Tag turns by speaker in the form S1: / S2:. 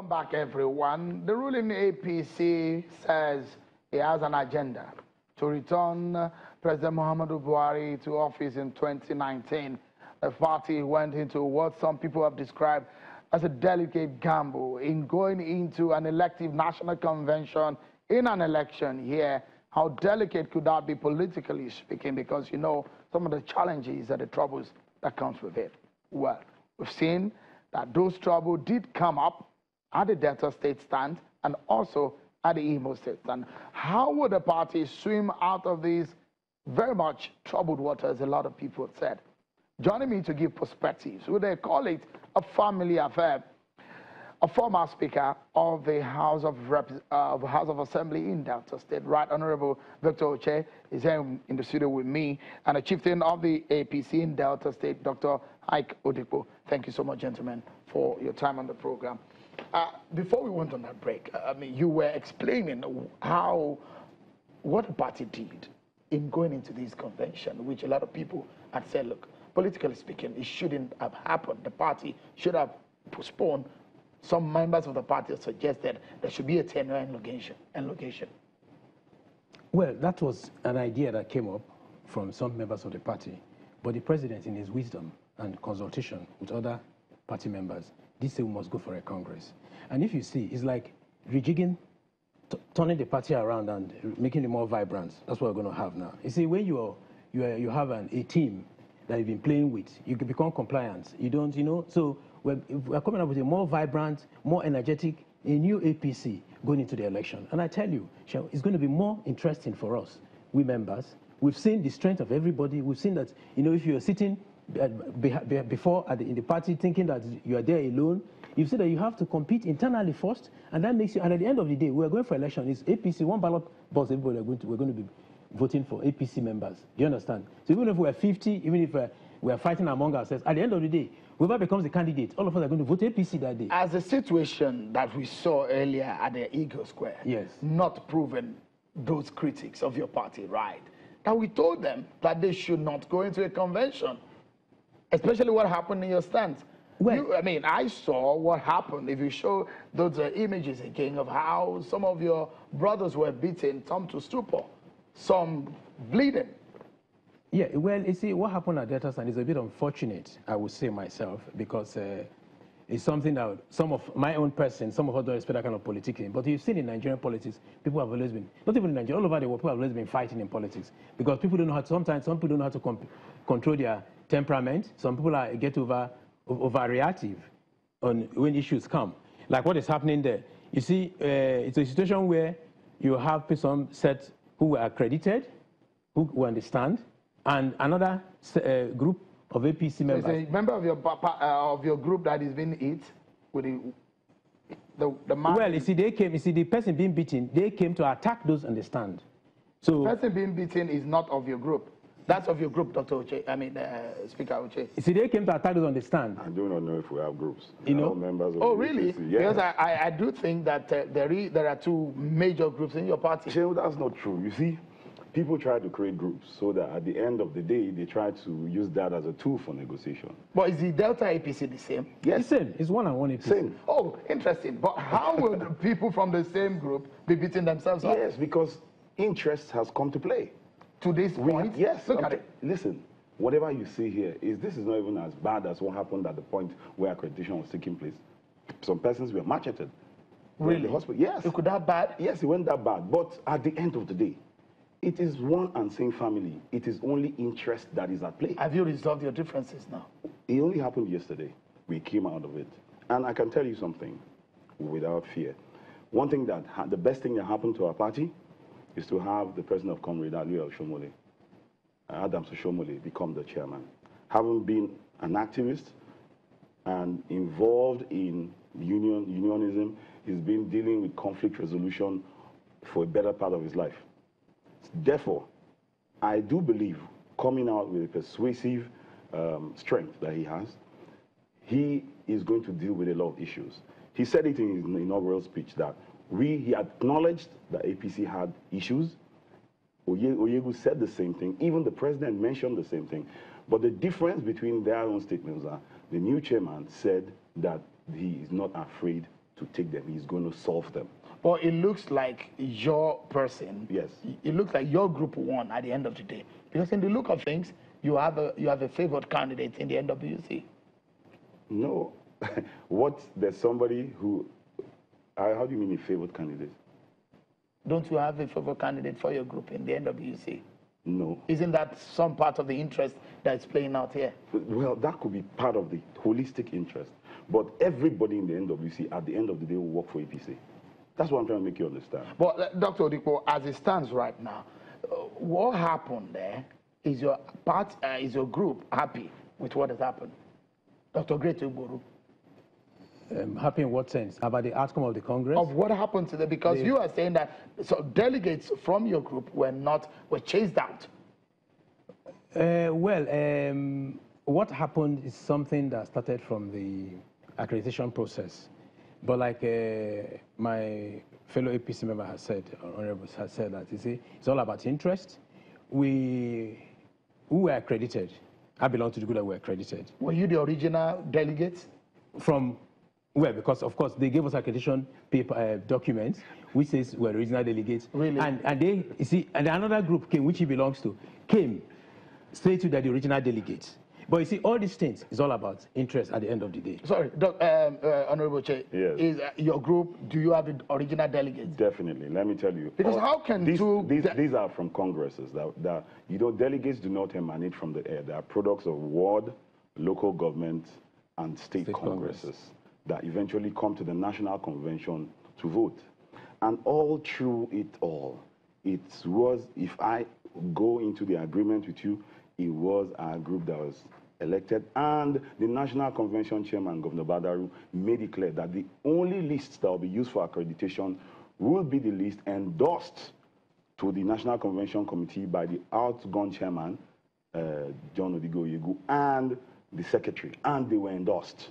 S1: Welcome back, everyone. The ruling APC says it has an agenda to return President Muhammadu Buhari to office in 2019. The party went into what some people have described as a delicate gamble in going into an elective national convention in an election here. How delicate could that be politically speaking? Because, you know, some of the challenges and the troubles that comes with it. Well, we've seen that those troubles did come up at the Delta State stand and also at the Imo State stand. How would the party swim out of these very much troubled waters, a lot of people have said? Joining me to give perspectives, would they call it a family affair, a former Speaker of the House of Assembly in Delta State, Right Honorable Victor Oche, is here in the studio with me, and a chieftain of the APC in Delta State, Dr. Ike Odipo. Thank you so much, gentlemen, for your time on the program. Before we went on that break, I mean, you were explaining what the party did in going into this convention, which a lot of people had said, look, politically speaking, it shouldn't have happened. The party should have postponed. Some members of the party suggested there should be a 10-year elongation.
S2: Well, that was an idea that came up from some members of the party. But the president, in his wisdom and consultation with other party members, did say we must go for a Congress. And if you see, it's like rejigging, turning the party around and making it more vibrant. That's what we're going to have now. You see, when you have a team that you've been playing with, you can become compliant. You don't, you know, so we're coming up with a more vibrant, more energetic, a new APC going into the election. And I tell you, it's going to be more interesting for us, we members. We've seen the strength of everybody. We've seen that, you know, if you're sitting before in the party thinking that you are there alone, you see that you have to compete internally first, and that makes you, and at the end of the day, we're going for election. It's APC, one ballot box, everybody we're going to be voting for APC members. Do you understand? So even if we're 50, even if we're fighting among ourselves, at the end of the day, whoever becomes the candidate, all of us are going to vote APC that day.
S1: As the situation that we saw earlier at the Eagle Square,
S2: yes, not
S1: proven those critics of your party right, that we told them that they should not go into a convention, especially what happened in your stance. Well, I mean, I saw what happened. If you show those images again of how some of your brothers were beaten, some to stupor, some bleeding.
S2: Yeah, well, you see, what happened at Delta Stand is a bit unfortunate, I would say myself, because it's something that some of my own person, some of us don't respect that kind of politicking. But you've seen in Nigerian politics, people have always been, not even in Nigeria, all over the world, people have always been fighting in politics. Because people don't know how to, sometimes some people don't know how to control their temperament. Some people get overreactive when issues come. Like what is happening there. You see, it's a situation where you have some set who were accredited, who understand, and another group of APC members.
S1: So it's a member of your group that is being hit with the man.
S2: Well, you see, the person being beaten, they came to attack those on the stand. So
S1: the person being beaten is not of your group. That's of your group, Dr. Oche, Speaker Oche.
S2: You see, they came to attack us on the stand.
S3: I do not know if we have groups.
S2: You know?
S3: Members of
S1: really?
S3: APC. Yes.
S1: Because I do think that there are two major groups in your party.
S3: That's not true. You see, people try to create groups so that at the end of the day, they try to use that as a tool for negotiation.
S1: But is the Delta APC the same?
S2: Yes. The same. It's one-on-one APC.
S3: Same.
S1: Oh, interesting. But how will the people from the same group be beating themselves up?
S3: Yes, because interest has come to play.
S1: To this point?
S3: Yes.
S1: Look at it.
S3: Listen, whatever you see here, this is not even as bad as what happened at the point where accreditation was taking place. Some persons were macheted.
S1: Really?
S3: In the hospital. Yes.
S1: It could that bad?
S3: Yes, it went that bad. But at the end of the day, it is one and same family. It is only interest that is at play.
S1: Have you resolved your differences now?
S3: It only happened yesterday. We came out of it. And I can tell you something without fear. One thing the best thing that happened to our party is to have the president of Comrade Adams Oshomole, become the chairman. Having been an activist and involved in unionism, he's been dealing with conflict resolution for a better part of his life. Therefore, I do believe, coming out with a persuasive strength that he is going to deal with a lot of issues. He said it in his inaugural speech that he acknowledged that APC had issues. Oyegu said the same thing. Even the president mentioned the same thing. But the difference between their own statements are the new chairman said that he is not afraid to to take them. He's going to solve them.
S1: But it looks like your person.
S3: Yes.
S1: It looks like your group won at the end of the day. Because in the look of things, you have a favored candidate in the NWC.
S3: No. There's somebody who, how do you mean a favored candidate?
S1: Don't you have a favored candidate for your group in the NWC?
S3: No.
S1: Isn't that some part of the interest that's playing out here?
S3: Well, that could be part of the holistic interest. But everybody in the NWC, at the end of the day, will work for APC. That's what I'm trying to make you understand.
S1: But Dr. Odipo, as it stands right now, what happened there? Is your group happy with what has happened? Dr. Great Ugboru.
S2: Happy in what sense? About the outcome of the Congress?
S1: Of what happened to them? Because you are saying that delegates from your group were chased out.
S2: What happened is something that started from the accreditation process. But like my fellow APC member has said, honorables has said that, you see, it's all about interest. We were accredited. I belong to the group that were accredited.
S1: Were you the original delegates?
S2: Well, because of course they gave us accreditation paper documents, which says we're original delegates.
S1: Really?
S2: And they, you see, and another group came, which he belongs to, came straight to the original delegates. But you see, all these things is all about interest at the end of the day.
S1: Sorry, Honorable Che,
S3: yes.
S1: Is your group, do you have the original delegates?
S3: Definitely. Let me tell you.
S1: Because how can
S3: these are from congresses. That delegates do not emanate from the air. They are products of ward, local government, and state congresses that eventually come to the national convention to vote. And all through it all, it was, if I go into the agreement with you, it was our group that was elected, and the National Convention Chairman, Governor Badaru, made it clear that the only list that will be used for accreditation will be the list endorsed to the National Convention Committee by the outgone Chairman, John Odigo Yegu, and the Secretary, and they were endorsed.